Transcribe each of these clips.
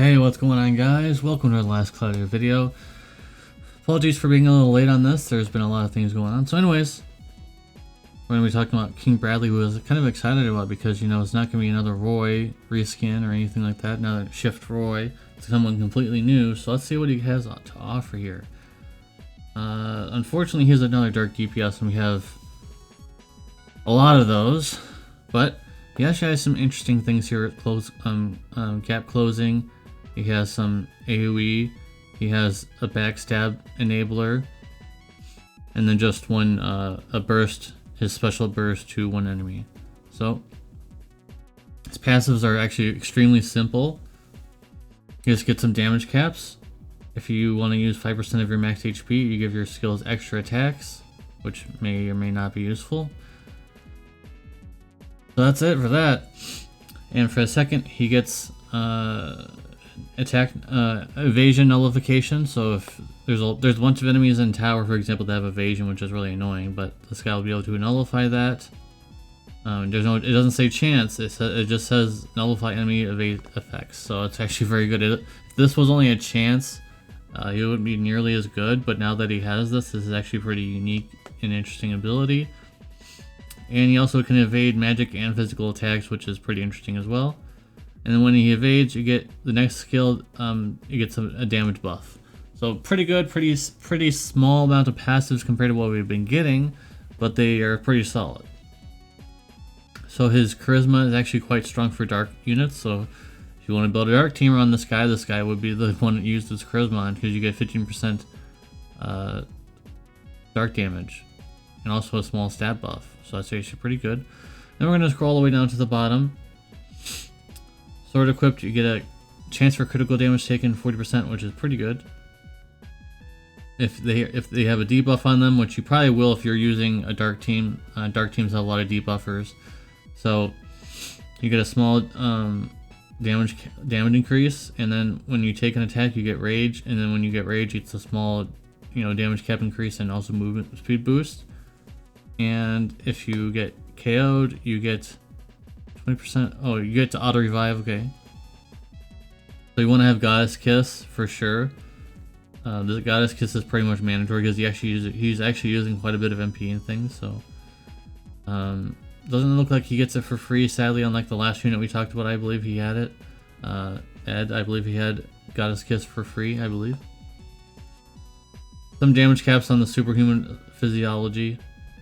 Hey, what's going on, guys? Welcome to the last Cloudia video. Apologies for being a little late on this. There's been a lot of things going on. So anyways, we're going to be talking about King Bradley, who I was kind of excited about because, you know, it's not going to be another Roy reskin or anything like that. Another Shift Roy. It's someone completely new. So let's see what he has to offer here. Unfortunately, he's another Dark DPS, and we have a lot of those. But he actually has some interesting things here at gap closing. He has some AoE, he has a backstab enabler, and then just one, a burst, his special burst to one enemy. So, his passives are actually extremely simple. You just get some damage caps. If you want to use 5% of your max HP, you give your skills extra attacks, which may or may not be useful. So that's it for that. And for a second, he gets attack evasion nullification. So if there's a bunch of enemies in tower, for example, that have evasion, which is really annoying, but this guy will be able to nullify that. It doesn't say chance. It just says nullify enemy evade effects. So it's actually very good. If this was only a chance, he wouldn't be nearly as good. But now that he has this is actually pretty unique and interesting ability. And he also can evade magic and physical attacks, which is pretty interesting as well. And then when he evades, you get the next skill, you get a damage buff. So pretty good, pretty small amount of passives compared to what we've been getting, but they are pretty solid. So his charisma is actually quite strong for dark units. So if you want to build a dark team around this guy would be the one that used his charisma on, because you get 15% dark damage and also a small stat buff. So that's actually pretty good. Then we're going to scroll all the way down to the bottom. Sword equipped, you get a chance for critical damage taken 40%, which is pretty good. If they have a debuff on them, which you probably will if you're using a dark team. Dark teams have a lot of debuffers. So you get a small damage increase, and then when you take an attack, you get rage, and then when you get rage, it's a small, damage cap increase and also movement speed boost. And if you get KO'd, you get 20%. Oh, you get to auto revive. Okay. So you want to have Goddess Kiss for sure. The Goddess Kiss is pretty much mandatory because he's actually using quite a bit of MP and things. So doesn't look like he gets it for free. Sadly, unlike the last unit we talked about, I believe he had it. Ed, I believe he had Goddess Kiss for free. I believe. Some damage caps on the superhuman physiology.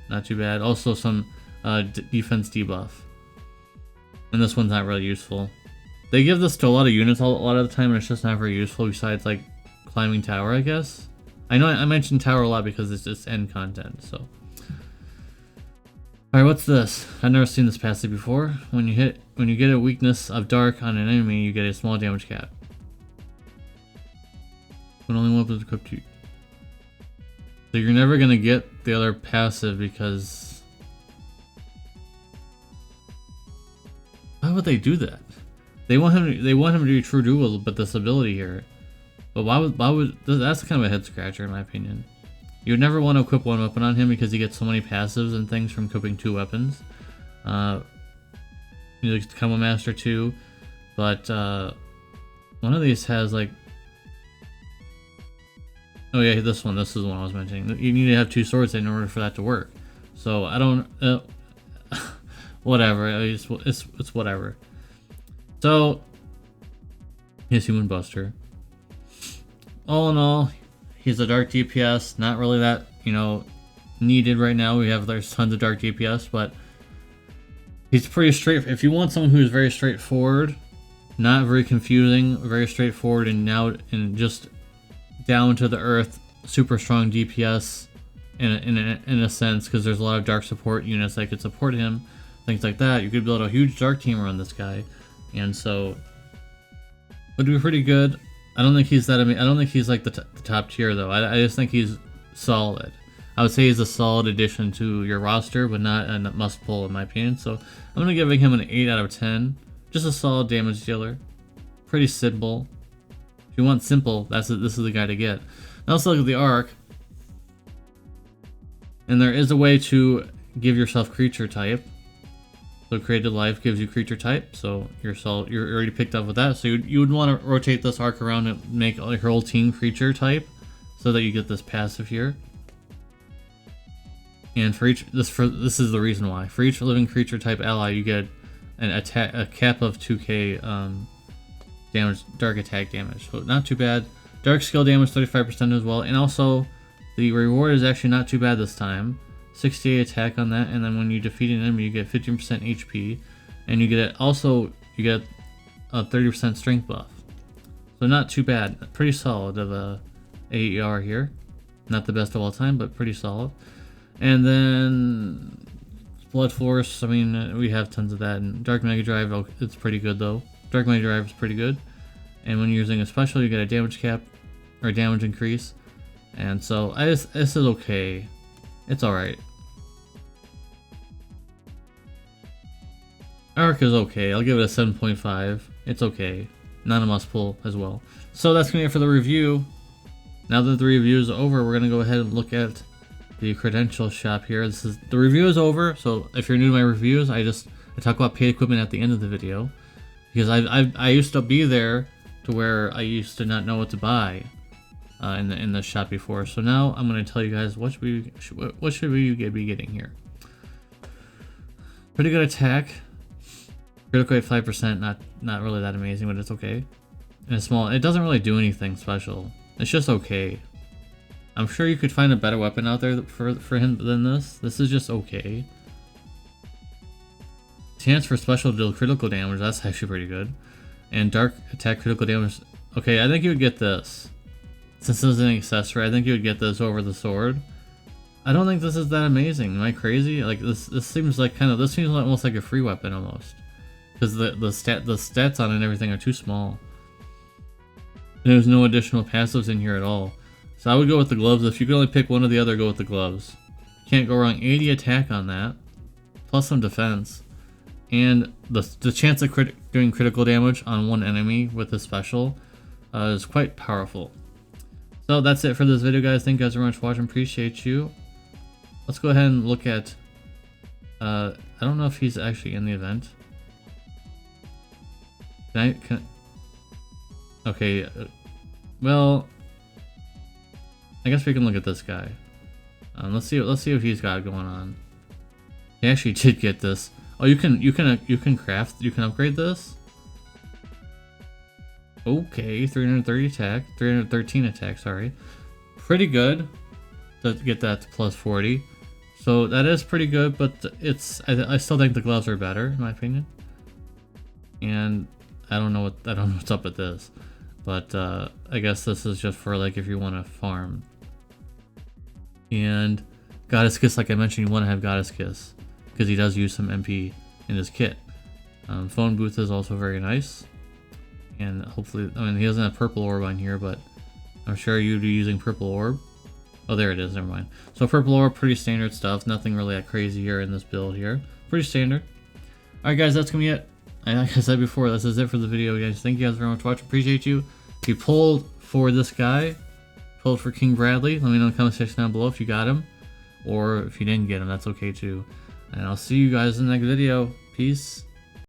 Not too bad. Also some defense debuff. And this one's not really useful. They give this to a lot of units a lot of the time, and it's just not very useful besides like climbing tower, I guess. I know I mentioned tower a lot because it's just end content, so. Alright, what's this? I've never seen this passive before. When you get a weakness of dark on an enemy, you get a small damage cap. When only one is equipped to you. So you're never gonna get the other passive because why would they do that? They want him to do true duel with this ability here. But why would that's kind of a head scratcher in my opinion. You would never want to equip one weapon on him because he gets so many passives and things from equipping two weapons. He likes Combo Master too, but one of these has like, oh yeah, this is the one I was mentioning. You need to have two swords in order for that to work. So I don't, whatever. It's whatever. So he's Human Buster. All in all, he's a dark DPS. Not really that needed right now. There's tons of dark DPS, but he's pretty straight. If you want someone who's very straightforward, not very confusing, very straightforward, and just down to the earth, super strong DPS in a sense, because there's a lot of dark support units that could support him, things like that. You could build a huge dark team around this guy, and so would be pretty good. I don't think he's that. I don't think he's like the top tier though. I just think he's solid. I would say he's a solid addition to your roster, but not a must pull in my opinion. So I'm gonna give him an 8 out of 10. Just a solid damage dealer. Pretty simple. If you want simple, this is the guy to get. Now let's look at the arc. And there is a way to give yourself creature type. So created life gives you creature type, so you're already picked up with that. So you would want to rotate this arc around and make your whole team creature type, so that you get this passive here. And for each this is the reason why. For each living creature type ally, you get a cap of 2k damage, dark attack damage. So not too bad. Dark skill damage 35% as well, and also the reward is actually not too bad this time. 68 attack on that, and then when you defeat an enemy, you get 15% HP, and you get a 30% strength buff. So not too bad. Pretty solid of a AER here. Not the best of all time, but pretty solid. And then Blood Force, I mean, we have tons of that. And Dark Mega Drive, it's pretty good though. Dark Mega Drive is pretty good. And when you're using a special, you get a damage cap, or damage increase. And so, this is okay. It's alright. Arc is okay. I'll give it a 7.5. It's okay. Not a must pull as well. So that's going to be it for the review. Now that the review is over, we're going to go ahead and look at the credential shop here. The review is over, so if you're new to my reviews, I talk about paid equipment at the end of the video, because I used to be there to where I used to not know what to buy in the shop before. So now I'm going to tell you guys what should we be getting here. Pretty good attack. Critical rate 5%, not really that amazing, but it's okay. And it's small. It doesn't really do anything special. It's just okay. I'm sure you could find a better weapon out there for him than this. This is just okay. Chance for special to deal critical damage, that's actually pretty good. And dark attack critical damage. Okay, I think you would get this. Since this is an accessory, I think you would get this over the sword. I don't think this is that amazing. Am I crazy? Like this seems like this seems almost like a free weapon almost. Because the stats on it and everything are too small. There's no additional passives in here at all. So I would go with the gloves. If you could only pick one or the other, go with the gloves. Can't go wrong. 80 attack on that. Plus some defense. And the chance of doing critical damage on one enemy with the special is quite powerful. So that's it for this video, guys. Thank you guys very much for watching. Appreciate you. Let's go ahead and look at... I don't know if he's actually in the event. Okay, well, I guess we can look at this guy. Let's see what he's got going on. He actually did get this. Oh, you can upgrade this. Okay, 330 attack, 313 attack. Sorry, pretty good to get that to plus 40. So that is pretty good, but I still think the gloves are better in my opinion. And I don't know what's up with this, but I guess this is just for like if you want to farm. And Goddess Kiss, like I mentioned, you want to have Goddess Kiss because he does use some MP in his kit. Phone Booth is also very nice, and hopefully, I mean, he doesn't have purple orb on here, but I'm sure you'd be using purple orb. Oh, there it is. Never mind. So purple orb, pretty standard stuff. Nothing really that crazy here in this build here. Pretty standard. All right, guys, that's gonna be it. And like I said before, this is it for the video, guys. Thank you guys very much for watching. Appreciate you. If you pulled for this guy, pulled for King Bradley, let me know in the comment section down below if you got him. Or if you didn't get him, that's okay too. And I'll see you guys in the next video. Peace.